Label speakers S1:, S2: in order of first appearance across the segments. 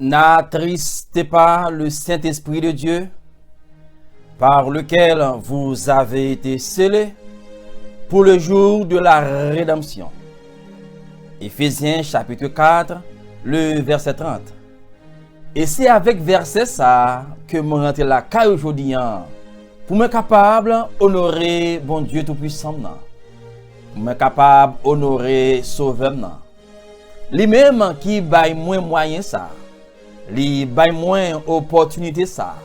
S1: N'attristez pas le Saint-Esprit de Dieu, par lequel vous avez été scellés pour le jour de la rédemption. Éphésiens chapitre 4, le verset 30. Et c'est avec verset ça que je rentre la caille aujourd'hui pour me capable honorer bon Dieu tout-puissant, pour me capable honorer sauveur. Lui-même qui baille moins moyen ça, li baille moins opportunité ça,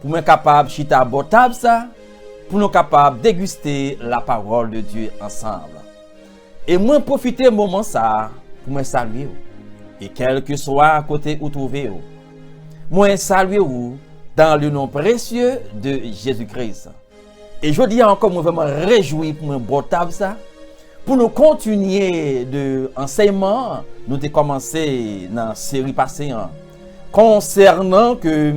S1: pour me capable chita botable ça, pour nous capable déguster la parole de Dieu ensemble. Et moi profiter moment ça pour me saluer. Et quel que soit à côté où trouvez vous, moi saluer vous dans le nom précieux de Jésus-Christ. Et je dis encore, moi vraiment réjoui pour me botable ça, pour nous continuer de enseignement, nous avons commencé dans la série passée concernant que,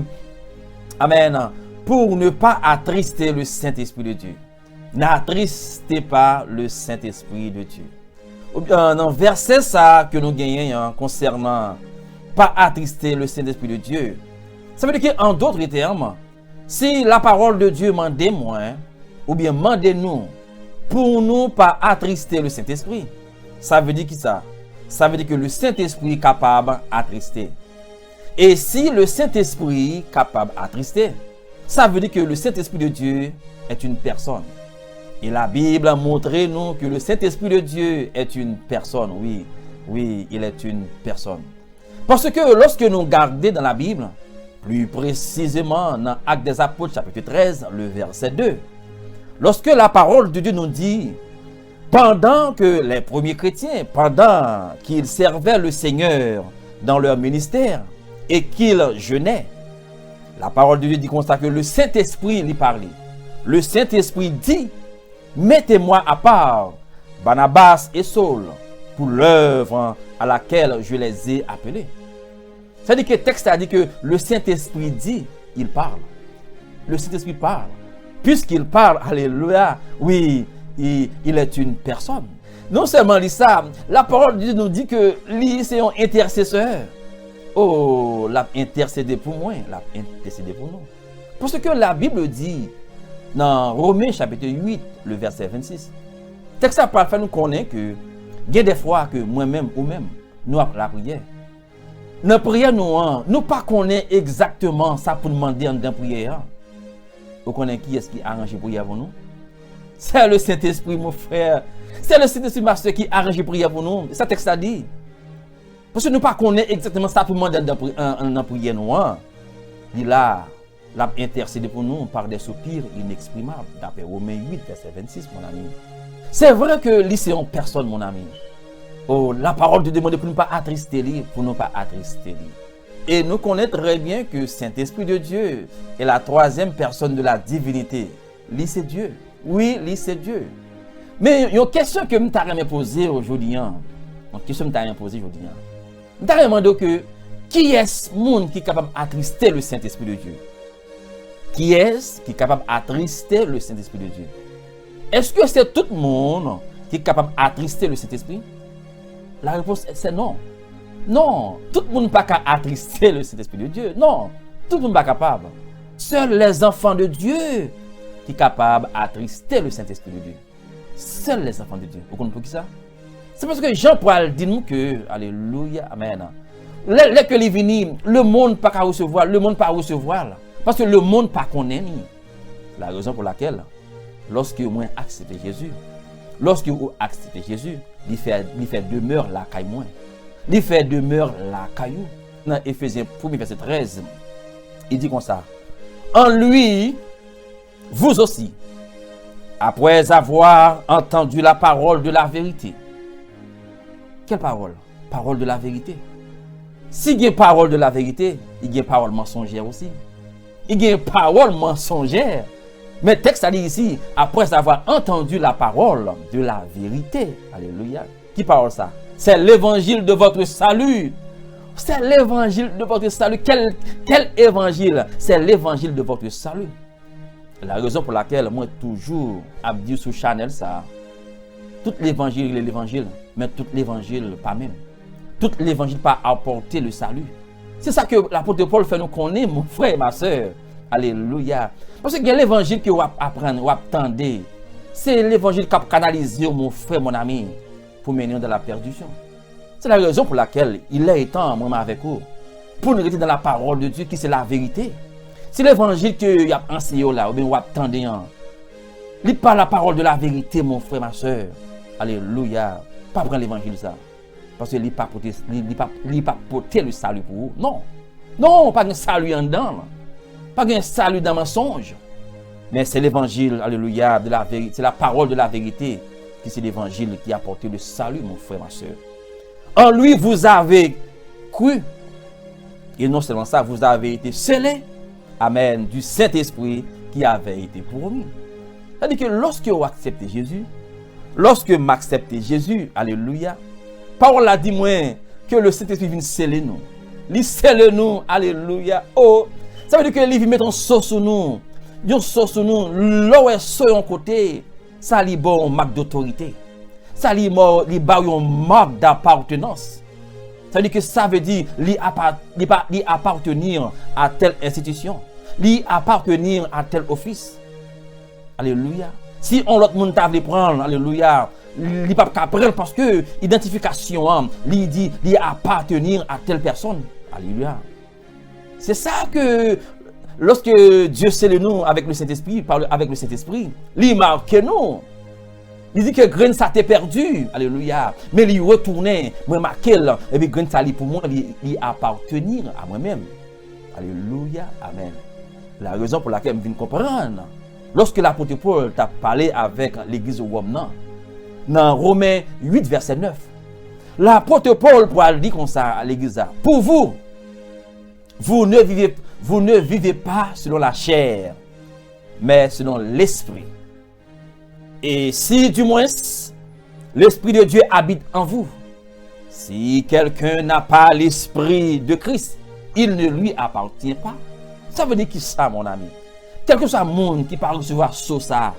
S1: amen, pour ne pas attrister le Saint-Esprit de Dieu. N'attristez pas le Saint-Esprit de Dieu. Dans le verset ça que nous gagnons concernant pas attrister le Saint-Esprit de Dieu, ça veut dire qu'en d'autres termes, si la parole de Dieu mande moi, ou bien mande nous, pour nous pas attrister le Saint-Esprit, ça veut dire qui ça? Ça veut dire que le Saint-Esprit est capable d'attrister. Et si le Saint-Esprit est capable d'attrister, ça veut dire que le Saint-Esprit de Dieu est une personne. Et la Bible a montré nous que le Saint-Esprit de Dieu est une personne. Oui, il est une personne. Parce que lorsque nous regardons dans la Bible, plus précisément dans Actes des Apôtres, chapitre 13, le verset 2, lorsque la parole de Dieu nous dit, pendant que les premiers chrétiens, pendant qu'ils servaient le Seigneur dans leur ministère et qu'ils jeûnaient, la parole de Dieu dit comme ça que le Saint-Esprit lui parlait. Le Saint-Esprit dit, mettez-moi à part Barnabas et Saul pour l'œuvre à laquelle je les ai appelés. C'est-à-dire que le texte a dit que le Saint-Esprit dit, il parle. Le Saint-Esprit parle. Puisqu'il parle, alléluia, oui, il est une personne. Non seulement ça, la parole de Dieu nous dit que lui, c'est un intercesseur. Oh, l'a intercédé pour moi, l'a intercédé pour nous. Parce que la Bible dit, dans Romains chapitre 8, le verset 26, le texte a parlé nous connaître que il y a des fois que moi-même ou même, nous avons la prière. Dans la prière, nous pas connaît exactement ça pour demander en dans prière. Vous connaissez qui est-ce qui arrange pour prière pour nous? C'est le Saint-Esprit, mon frère. C'est le Saint-Esprit, ma soeur, qui arrange pour prière pour nous. Ça texte a dit. Parce que nous pas connaît exactement ça pour demander dans prière nous. Il a intercédé pour nous par des soupirs inexprimables. D'après Romains 8, verset 26, mon ami. C'est vrai que lui, c'est une personne, mon ami. Oh, la parole de Dieu demande pour ne pas attrister lui, pour ne pas attrister lui. Et nous connaissons très bien que Saint-Esprit de Dieu est la troisième personne de la divinité. Lui, c'est Dieu. Oui, lui, c'est Dieu. Mais il y a une question que je me poser aujourd'hui. Je me demande que qui est-ce monde qui est capable d'attrister le Saint-Esprit de Dieu? Qui est-ce qui est capable d'attrister le Saint-Esprit de Dieu? Est-ce que c'est tout le monde qui est capable d'attrister le Saint-Esprit? La réponse c'est non. Non, tout le monde n'est pas capable d'attrister le Saint-Esprit de Dieu. Non, tout le monde n'est pas capable. Seuls les enfants de Dieu qui sont capables d'attrister le Saint-Esprit de Dieu. Seuls les enfants de Dieu. Vous comprenez pour qui ça? C'est parce que Jean-Paul dit nous que, alléluia, amen. Dès que les vini, le monde pas qu'à recevoir, le monde pas recevoir. Parce que le monde pas connaît. La raison pour laquelle, lorsque vous acceptez Jésus, lorsque vous acceptez Jésus, il fait demeure la caille moins. Il fait demeure la caillou. Dans Éphésiens 1, verset 13, il dit comme ça. En lui, vous aussi, après avoir entendu la parole de la vérité. Quelle parole? Parole de la vérité. S'il y a parole de la vérité, il y a parole mensongère aussi. Il y a parole mensongère. Mais le texte a dit ici, après avoir entendu la parole de la vérité. Alléluia. Qui parle ça? C'est l'évangile de votre salut. C'est l'évangile de votre salut. Quel évangile? C'est l'évangile de votre salut. La raison pour laquelle moi toujours abdi sur Chanel ça. Tout l'évangile est l'évangile, mais tout l'évangile pas même. Tout l'évangile pas apporter le salut. C'est ça que l'apôtre Paul fait nous connaître, mon frère et ma soeur. Alléluia. Parce que l'évangile que vous apprenez, vous attendez, c'est l'évangile qui a canalisé mon frère, mon ami, pour mener dans la perdition. C'est la raison pour laquelle il est temps, moi, avec vous, pour nous rester dans la parole de Dieu, qui c'est la vérité. C'est l'évangile que vous avez enseigné là, ou bien vous attendez. Lis pas la parole de la vérité, mon frère, ma soeur. Alléluia. Pas prendre l'évangile ça. Parce que il pas porter le salut pour vous. Non. Non, pas un salut en dedans. Pas un salut dans le mensonge. Mais c'est l'évangile, alléluia, de la vérité. C'est la parole de la vérité. Qui c'est l'évangile qui a apporté le salut, mon frère, ma soeur. En lui, vous avez cru. Et non seulement ça, vous avez été scellés. Amen. Du Saint-Esprit qui avait été promis. C'est-à-dire que lorsque vous acceptez Jésus, lorsque vous acceptez Jésus, alléluia, parole a dit moi que le Saint-Esprit vient sceller nous. Il scelle nous, alléluia. Oh, ça veut dire que il met un sceau sur nous. Un sceau sur nous. Là où est sur un côté, ça lui bon marque d'autorité. Ça lui bon marque d'appartenance. Ça veut dire que ça veut dire lui appartenir à telle institution, lui appartenir à tel office. Alléluia. Si on l'autre monde t'a voulu prendre, alléluia, il pas prendre parce que identification, il dit il appartenir à telle personne. Alléluia. C'est ça que lorsque Dieu scelle nous avec le Saint-Esprit, avec le Saint-Esprit, il marque nous. Il dit que grain ça t'est perdu, alléluia. Mais il retournait, moi marqué et puis grain ça pour moi, il appartenir à moi-même. Alléluia, amen. La raison pour laquelle je viens comprendre. Lorsque l'apôtre Paul t'a parlé avec l'église de Rome, dans Romains 8, verset 9, l'apôtre Paul pourra dire comme ça à l'église, pour vous, vous ne vivez pas selon la chair, mais selon l'esprit. Et si du moins l'esprit de Dieu habite en vous, si quelqu'un n'a pas l'esprit de Christ, il ne lui appartient pas. Ça veut dire qui ça, mon ami? Quel que soit le monde qui parle recevoir ça,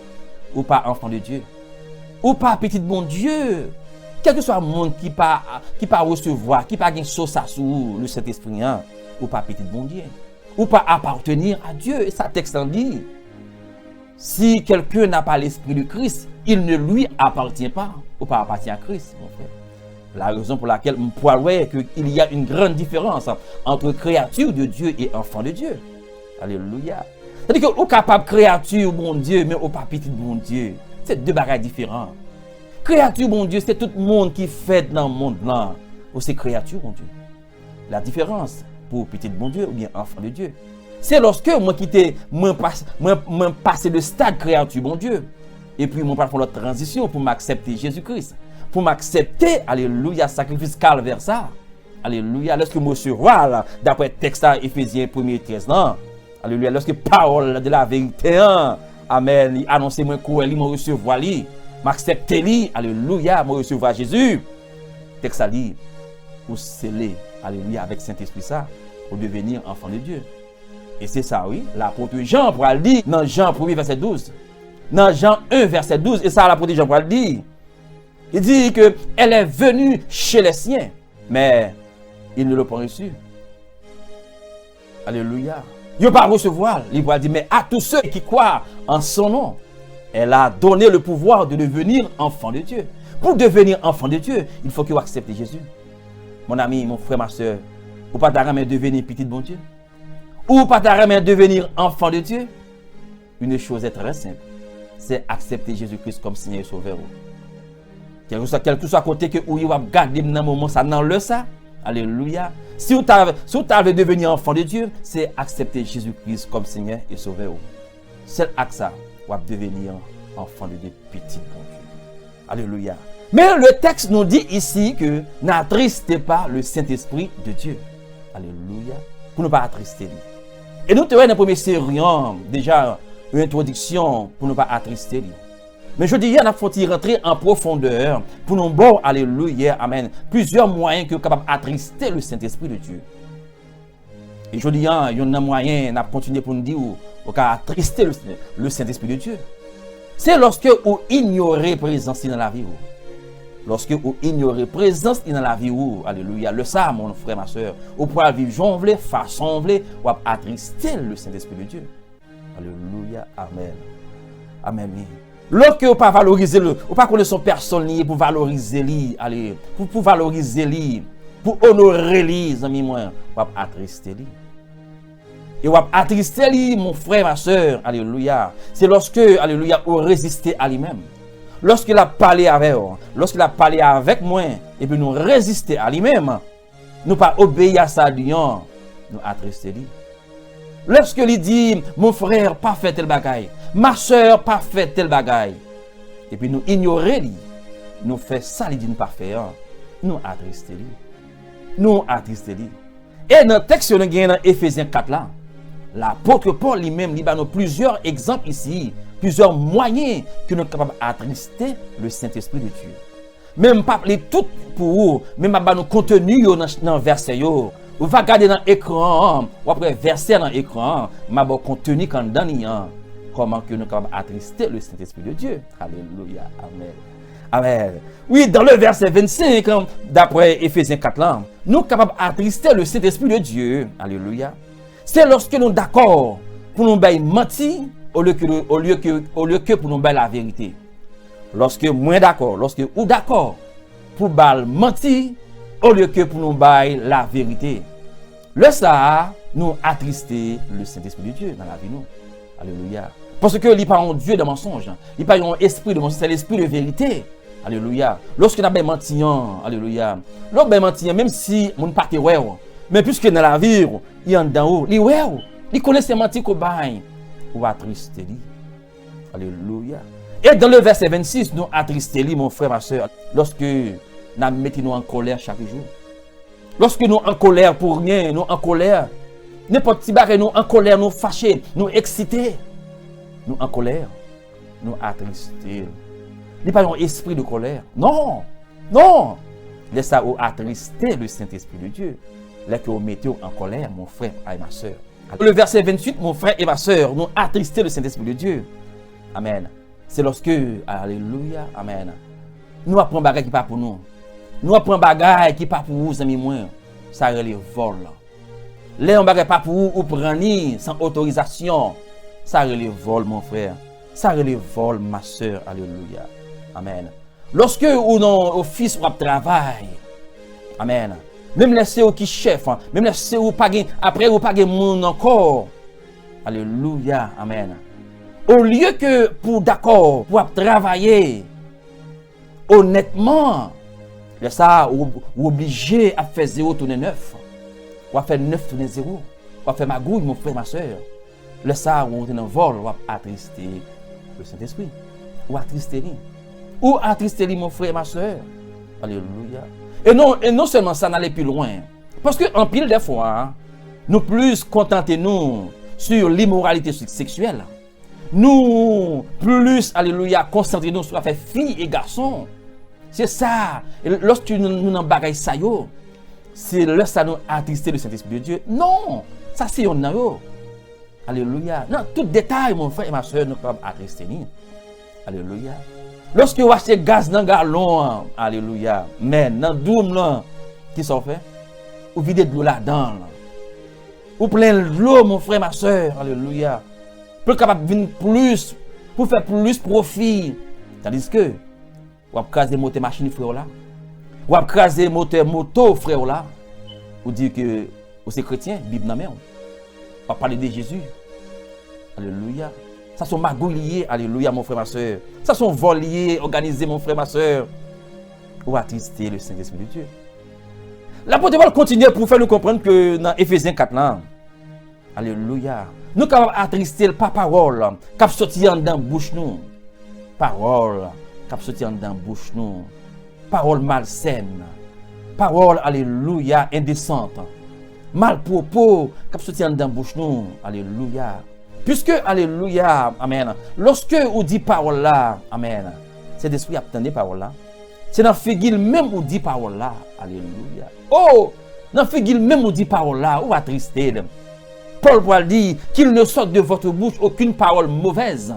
S1: ou pas enfant de Dieu, ou pas petit bon Dieu, quel que soit le monde qui pas recevoir, qui pas ça sous le Saint-Esprit, ou pas petit bon Dieu, ou pas appartenir à Dieu. Et ça texte en dit, si quelqu'un n'a pas l'esprit de Christ, il ne lui appartient pas, ou pas appartient à Christ, mon frère. La raison pour laquelle on peut voir qu'il y a une grande différence entre créature de Dieu et enfant de Dieu. Alléluia. C'est-à-dire que vous êtes capable de créature, bon Dieu, mais vous pas petit bon Dieu. C'est deux bagages différents. Créature, bon Dieu, c'est tout le monde qui fait dans le monde là. Ou c'est créature, bon Dieu. La différence pour petit bon Dieu ou bien enfant de Dieu, c'est lorsque moi quitte, moi passer le stade créature, bon Dieu. Et puis moi faire l'autre transition pour m'accepter Jésus-Christ. Pour m'accepter, alléluia, sacrifice calvaire ça. Alléluia, lorsque moi suis roi, d'après le texte Éphésiens 1:13, non. Alléluia, lorsque parole de la vérité, amen, il annonce moi quoi, il m'a recevoir lui, m'accepter lui, alléluia, m'a recevoir Jésus. Texte ça dit, ou scellé, alléluia, avec Saint-Esprit ça, pour devenir enfant de Dieu. Et c'est ça, oui, l'apôtre Jean pour le dire dans Jean 1 verset 12. Dans Jean 1 verset 12, et ça l'apôtre Jean pour le dire. Il dit que elle est venue chez les siens, mais ils ne l'ont pas reçu. Alléluia. Il ne va pas recevoir. Il va dire, mais à tous ceux qui croient en son nom, elle a donné le pouvoir de devenir enfant de Dieu. Pour devenir enfant de Dieu, il faut que vous acceptez Jésus. Mon ami, mon frère, ma soeur, ou pas t'arrêter devenir petit de bon Dieu, ou pas t'arrêter devenir enfant de Dieu. Une chose est très simple, c'est accepter Jésus-Christ comme Seigneur et Sauveur. Quel que soit côté que où il va garder dans un moment ça dans le ça. Alléluia. Si vous avez devenir enfant de Dieu, c'est accepter Jésus-Christ comme Seigneur et Sauveur. C'est avec ça vous allez devenir enfant de Dieu, petit bon Dieu. Alléluia. Mais le texte nous dit ici que n'attristez pas le Saint-Esprit de Dieu. Alléluia. Pour ne pas attrister lui. Et nous te voyons dans le premier série, déjà une introduction pour ne pas attrister lui. Mais je dis, il y a faut rentrer en profondeur pour nous bon, alléluia, amen. Plusieurs moyens que capable d'attrister le Saint-Esprit de Dieu. Et je dis, il y a un moyen de continuer pour nous dire, ou attrister le Saint-Esprit de Dieu. C'est lorsque vous ignorez la présence dans la vie. Lorsque vous ignorez présence dans la vie ou, alléluia, le ça, mon frère, ma soeur, vous pouvez vivre jonvler, façonner, ou attrister le Saint-Esprit de Dieu. Alléluia, amen. Amen. Lorsque vous pas valoriser le, vous pas connaître son personne pour valoriser lui, allez, pour valoriser lui, pour honorer lui, amis moi, vous attrister lui. Et vous attrister lui, mon frère, ma soeur, alléluia. C'est lorsque, alléluia, vous résistez à lui-même. Lorsqu'il a parlé avec vous, lorsqu'il a parlé avec moi, et puis nous résister à lui-même, nous pas obéir à sa Dieu, nous attrister lui. Lorsqu'il dit, mon frère, pas fait tel bagaille, ma soeur, pas fait tel bagaille, et puis nous ignorer lui, nous fait ça, il dit nous pas faire, nous attrister lui. Nous attrister lui. Et dans le texte, nous avons dans Éphésiens 4 là, l'apôtre Paul lui-même, il a plusieurs exemples ici, plusieurs moyens que nous sommes capables d'attrister le Saint-Esprit de Dieu. Même pas les tout pour vous, même pas nous contenu dans le verset. Vous va regarder dans l'écran, ou après verset dans l'écran, mais bon contenu quand dans comment que nous sommes capables d'attrister le Saint-Esprit de Dieu. Alléluia. Amen. Amen. Oui, dans le verset 25, d'après Éphésiens 4, là, nous sommes capables d'attrister le Saint-Esprit de Dieu. Alléluia. C'est lorsque nous sommes d'accord pour nous mentir au lieu que pour nous dire la vérité. Lorsque moi d'accord, lorsque ou d'accord pour mentir au lieu que pour nous dire la vérité. Le ça nous attrister le Saint-Esprit de Dieu dans la vie nous. Alléluia. Parce que il n'y a pas un Dieu de mensonge, il n'y a pas un esprit de mensonge, c'est l'esprit de vérité. Alléluia. Lorsque nous avons menti, alléluia. Lorsque nous avons menti, même si nous ne pas ouais, mais puisque dans la vie, il y a en haut, il connaît ces mentis qu'on baille. Ou attrister lui. Alléluia. Et dans le verset 26, nous attrister lui, mon frère, ma soeur, lorsque nous mettons en colère chaque jour. Lorsque nous en colère pour rien, nous en colère. N'importe qui barre, nous en colère, nous fâchés, nous excités. Nous en colère, nous attrister. Il n'y a pas un esprit de colère. Non, non. Laissez ça attrister le Saint-Esprit de Dieu. Là que vous mettez en colère, mon frère et ma soeur. Le verset 28, mon frère et ma soeur, nous attrister le Saint-Esprit de Dieu. Amen. C'est lorsque, alléluia, amen. Nous apprenons bagaille qui pas pour nous. Nous apprenons bagaille qui pas pour vous, amis moi. Ça relève vol. Les on bagaille pas pour vous ou prendre sans autorisation. Ça relève vol, mon frère. Ça relève vol, ma soeur, alléluia. Amen. Lorsque ou non office ou travail. Amen. Même les CEO qui chef, même les CEO pas après ou pas monde encore. Alléluia, amen. Au lieu que pour d'accord, pour travailler honnêtement, ça ou obligé à faire 0 tourner 9. Ou à faire 9 tourner 0. Ou à faire magouille, mon frère, ma soeur. Le ça ou on est en vol, ou à attrister le Saint-Esprit. Ou attrister lui. Ou attrister lui, mon frère, ma soeur. Alléluia. Et non seulement ça, n'allait plus loin. Parce que en pile des fois, nous plus contentons-nous sur l'immoralité sexuelle. Nous plus, alléluia, concentrons-nous sur la fait filles et garçons. C'est ça. Et lorsque nous n'en bagaille ça, c'est là ça nous attrister le Saint-Esprit de Dieu. Non, ça c'est on a. Alléluia. Non, tout détail, mon frère et ma soeur, nous pouvons attrister. Alléluia. Lorsque vous achetez gaz dans le galon, alléluia, mais dans le doum, qui s'en fait? Vous videz de l'eau là-dedans. Vous prenez de l'eau, mon frère, ma soeur, alléluia. Pour capable de venir plus, pour faire plus profit. Tandis que, vous avez crasé le moteur machine, frère, là. Vous avez crasé le moteur moto, frère, là. Vous dites que vous êtes chrétien, Bible dans la main. On va parler de Jésus. Alléluia. Ça sont magouilliers, alléluia, mon frère, ma soeur. Ça sont voliers, organisés, mon frère, ma soeur. Ou attrister le Saint-Esprit de Dieu. L'apôtre Paul continue pour faire nous comprendre que dans Éphésiens 4, là, alléluia, nous sommes attrister le parole qui sorti dans la bouche nous. Parole qui sorti dans la bouche nous. Parole malsaine. Parole, alléluia, indécente. Mal propos qui sorti dans la bouche nous. Alléluia. Puisque, alléluia, amen, lorsque on dit parole là, amen, c'est l'esprit attendait parole là. C'est dans la figure même où dit parole là, alléluia. Oh, dans la figure même où dit parole là, où attristé. Paul dit qu'il ne sorte de votre bouche aucune parole mauvaise,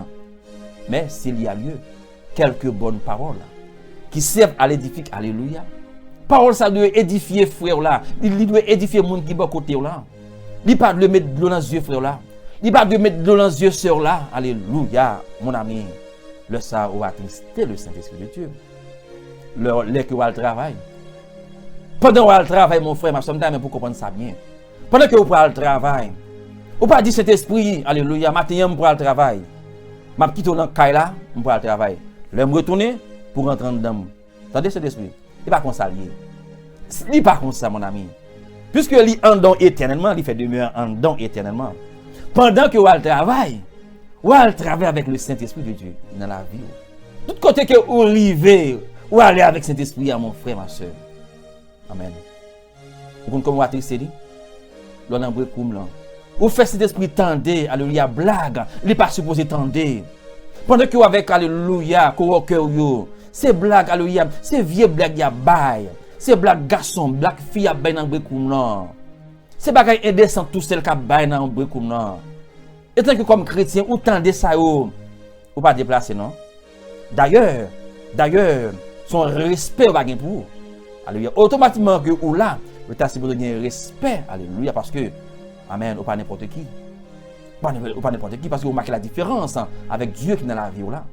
S1: mais s'il y a lieu, quelques bonnes paroles qui servent à l'édifice. Alléluia. Parole ça doit édifier frère là. Il doit édifier le monde qui est à côté là. Il pas de mettre de l'eau dans les yeux frère là. Il pas de mettre de l'eau dans les yeux sœur là. Alléluia, mon ami. Le ça va attrister le Saint-Esprit de Dieu. Le que va le travail. Pendant que vous travail, mon frère, ma soeur, mais pour comprendre ça bien. Pendant que vous prenez le travail, vous pas dit cet esprit, alléluia, matin, je prends le travail. Je quitte dans le caille là, je prends le travail. Je me retourner pour rentrer dedans. Attendez cet esprit. Il n'est pas comme ça. Il n'est pas comme ça, mon ami. Puisque il est en don éternellement, il fait demeurer en don éternellement. Pendant que vous travaillez avec le Saint-Esprit de Dieu dans la vie. Tout côté que vous arrivez, vous allez avec cet esprit, mon frère, ma soeur. Amen. Vous comprenez comment vous attristé? L'on a un peu comme là. Vous faites cet esprit tendez, alléluia, blague. Il n'est pas supposé tendez. Pendant que vous avec, alléluia, c'est blague, alléluia, c'est vieux blague, ya bail. C'est blague garçon, blague fille, ya bail dans le comme là. C'est bagaille indécent tout seul qui bail dans le comme là. Et tant que comme chrétien, vous tendez ça, vous pas déplacer, non? D'ailleurs, son respect va gagner pour vous. Alléluia. Automatiquement que ou là, vous avez besoin de respect. Alléluia. Parce que, amen, ou pas n'importe qui. Pas n'importe qui, parce que vous marquez la différence avec Dieu qui est dans la vie. Là.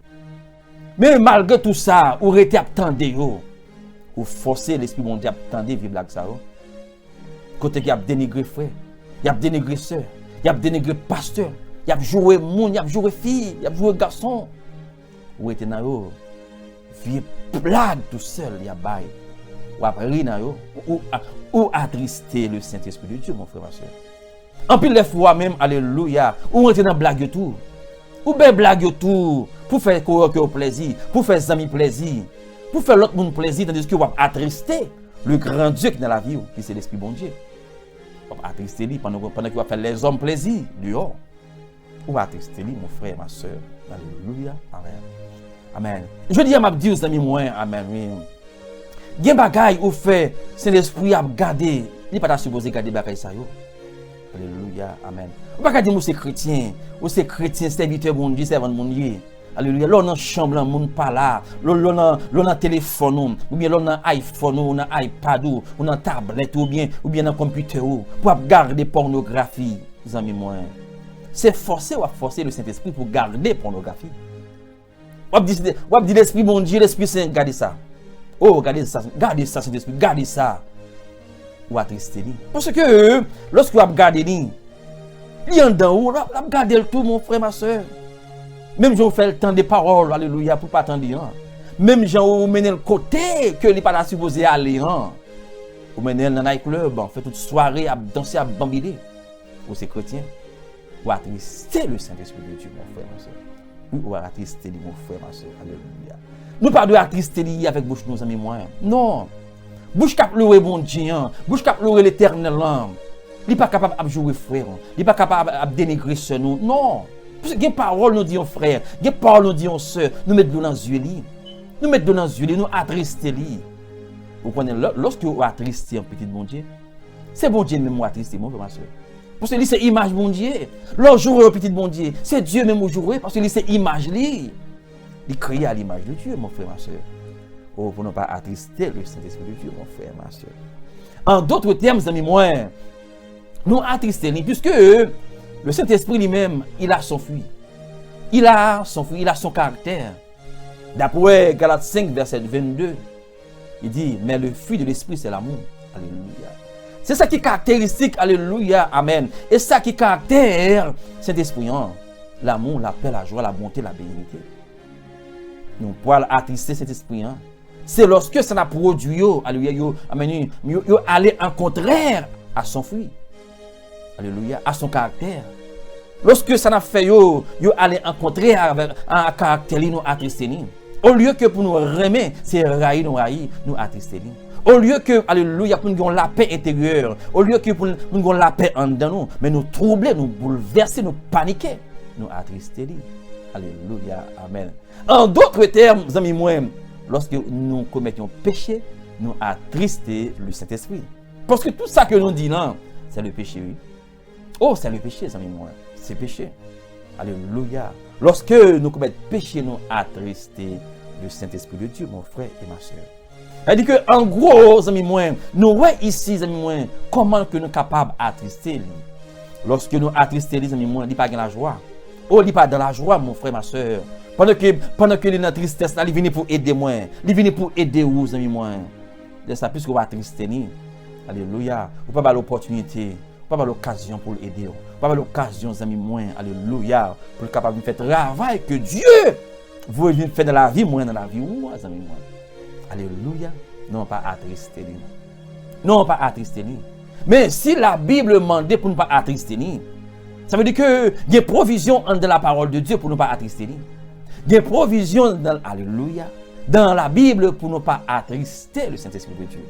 S1: Mais malgré tout ça, vous restez attendez, vous forcez l'esprit mon Dieu à attendre vivre là ça. Côté qui a dénigré frère, il a dénigré soeur, il a dénigré pasteur, il a joué monde, il a joué fille, il a joué garçon. Vous êtes dans vous, vieux blague tout seul, il y a bail. Ou attrister le Saint-Esprit de Dieu, mon frère, ma soeur. En plus, les fois même, alléluia, ou rentrer dans blague tout. Ou bien blague tout, pour faire coworker plaisir, pour faire amis plaisir, pour faire l'autre monde plaisir, tandis que vous attrister le grand Dieu qui est dans la vie, qui c'est l'Esprit bon Dieu. Vous attrister lui pendant que vous faites les hommes plaisir dehors. Ou attrister lui, mon frère, ma soeur. Alléluia, amen. Amen. Je dis à ma Dieu, amis, moi, amen, oui. Gen bagay ou fait, c'est l'esprit à garder. Il n'est pas supposé garder bagay ça yo. Alléluia, amen. Ou pas dire c'est chrétien, ou c'est chrétien, serviteur bon Dieu, servant bon Dieu. Alléluia. Là dans chambre, moun pas là. Là dans téléphone, ou bien là dans iPhone, ou dans iPad, ou dans tablette, ou bien dans computer pour garder pornographie, amis moi. C'est forcé ou forcer le Saint-Esprit pour garder pornographie. Ou dit l'esprit bon Dieu, l'esprit saint, gardez ça. Oh, regardez ça, Saint-Esprit, gardez ça. Ou attrister. Parce que lorsque vous regardez, il y a un dans vous, vous regardez le tout, mon frère, ma soeur. Même si vous faites le temps des paroles, alléluia, pour ne pas attendre. Même si vous menez le côté que vous n'êtes pas supposé aller. Vous menez dans un club, vous faites toute soirée à danser, à bambiner. Vous êtes chrétien. Ou attrister le Saint-Esprit de Dieu, mon frère, ma soeur. Oui, ou attrister mon frère, ma soeur, alléluia. Nous ne parlons pas de tristerie avec bouche nos amis moi. Non. Bouche cap louer bon Dieu, bouche cap louer l'Éternel. Il n'est pas capable de jouer frère, il n'est pas capable de dénigrer ce nous. Non. Parce que des paroles nous disons frère, des paroles nous disons sœur, nous mettons dans les yeux. Nous mettons dans les yeux, nous attrister. Vous comprenez, lorsque vous attristez un petit bon Dieu, c'est bon Dieu même qui attriste mon frère, ma soeur. Parce que c'est image bon Dieu. Lorsque vous jouez un petit bon Dieu, c'est Dieu même qui joue parce que c'est image li. Il crée à l'image de Dieu, mon frère, ma soeur. Oh, pour ne pas attrister le Saint-Esprit de Dieu, mon frère, ma soeur. En d'autres termes, amis, moi, nous attristons, puisque le Saint-Esprit lui-même, il a son fruit. Il a son fruit, il a son caractère. D'après Galates 5, verset 22, il dit, mais le fruit de l'Esprit, c'est l'amour. Alléluia. C'est ça qui est caractéristique, alléluia, amen. Et ça qui caractère Saint-Esprit, l'amour, la paix, la joie, la bonté, la bénédiction. Nous pouvons attrister cet esprit. C'est lorsque ça n'a produit, alléluia, aller en contraire à son fruit. Alléluia, à son caractère. Lorsque ça n'a fait, aller en contraire avec un caractère, nous attrister. Au lieu que pour nous remettre, c'est railler, nous attrister. Au lieu que, alléluia, pour nous avons la paix intérieure, au lieu que pour nous avons la paix en dedans nous, mais nous troubler, nous bouleverser, nous paniquer, nous attrister. Alléluia, amen. En d'autres termes, amis moi, lorsque nous commettons péché, nous attrister le Saint-Esprit. Parce que tout ça que nous disons là, c'est le péché, oui. Oh, c'est le péché, amis moi. C'est péché. Alléluia. Lorsque nous commettons péché, nous attrister le Saint-Esprit de Dieu, mon frère et ma soeur. C'est-à-dire que, en gros, amis moi, nous voyons ici, amis moi, comment que nous sommes capables d'attrister lui. Lorsque nous attristons les amis moi, il n'y a pas de la joie. Oh, il n'y a pas de la joie, mon frère, ma soeur. Pendant que il est dans la tristesse, il vient pour aider moi. Il vient pour aider vous, amis moi. De ça, puisque vous attristez, alléluia. Vous n'avez pas l'opportunité, vous n'avez pas l'occasion pour l'aider. Vous n'avez pas l'occasion, amis moi, alléluia, pour être capable de faire travail que Dieu vous faire dans la vie, moi, dans la vie, ou, amis moi. Alléluia. Non, pas attrister. Non, pas attrister. Mais si la Bible demande pour ne pas attrister, ça veut dire que il y a provision dans la parole de Dieu pour ne pas attrister. Il y a provision dans, alléluia, dans la Bible pour ne pas attrister le Saint-Esprit de Dieu.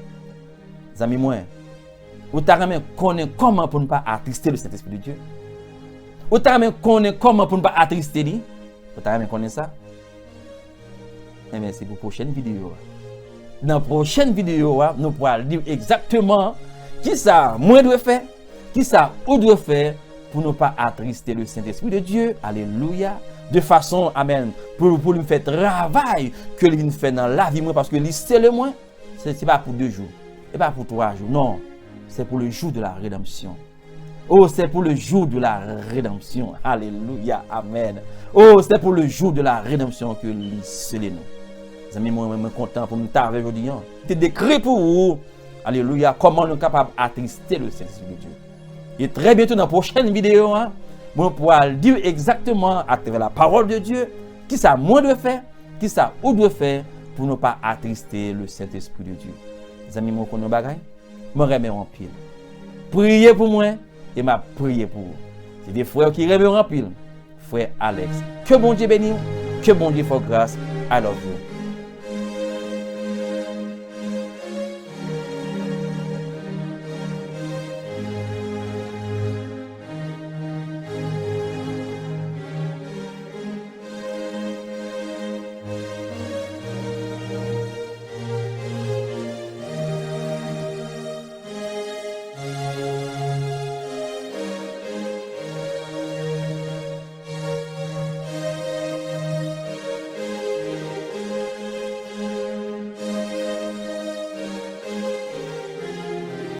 S1: Amis moi, vous avez connaître comment pour ne pas attrister le Saint-Esprit de Dieu. Vous avez connaître comment pour ne pas attrister. Vous avez connaître ça. Et bien, c'est pour la prochaine vidéo. Dans la prochaine vidéo, nous pourrons dire exactement qui ça moi doit faire, qui ça ou doit faire pour ne pas attrister le Saint-Esprit de Dieu. Alléluia. De façon, amen, pour lui faire travail que lui fait dans la vie, parce que c'est le moins, ce n'est pas pour 2 jours, et pas pour 3 jours, non, c'est pour le jour de la rédemption. Oh, c'est pour le jour de la rédemption. Alléluia, amen. Oh, c'est pour le jour de la rédemption que lui scellé nous. Les amis, moi, je suis content pour nous t'avoir aujourd'hui. C'est décrit pour vous, alléluia, comment nous sommes capables d'attrister le Saint-Esprit de Dieu. Et très bientôt dans la prochaine vidéo, on pourra dire exactement à travers la parole de Dieu qui ça moi doit faire, qui ça ou doit faire pour ne pas attrister le Saint-Esprit de Dieu. Les amis, moi, qu'on bagaille, je remets en pile. Priez pour moi et m'a prié pour vous. C'est des frères qui remettent en pile. Frère Alex. Que bon Dieu bénisse, que bon Dieu fasse grâce. I love you.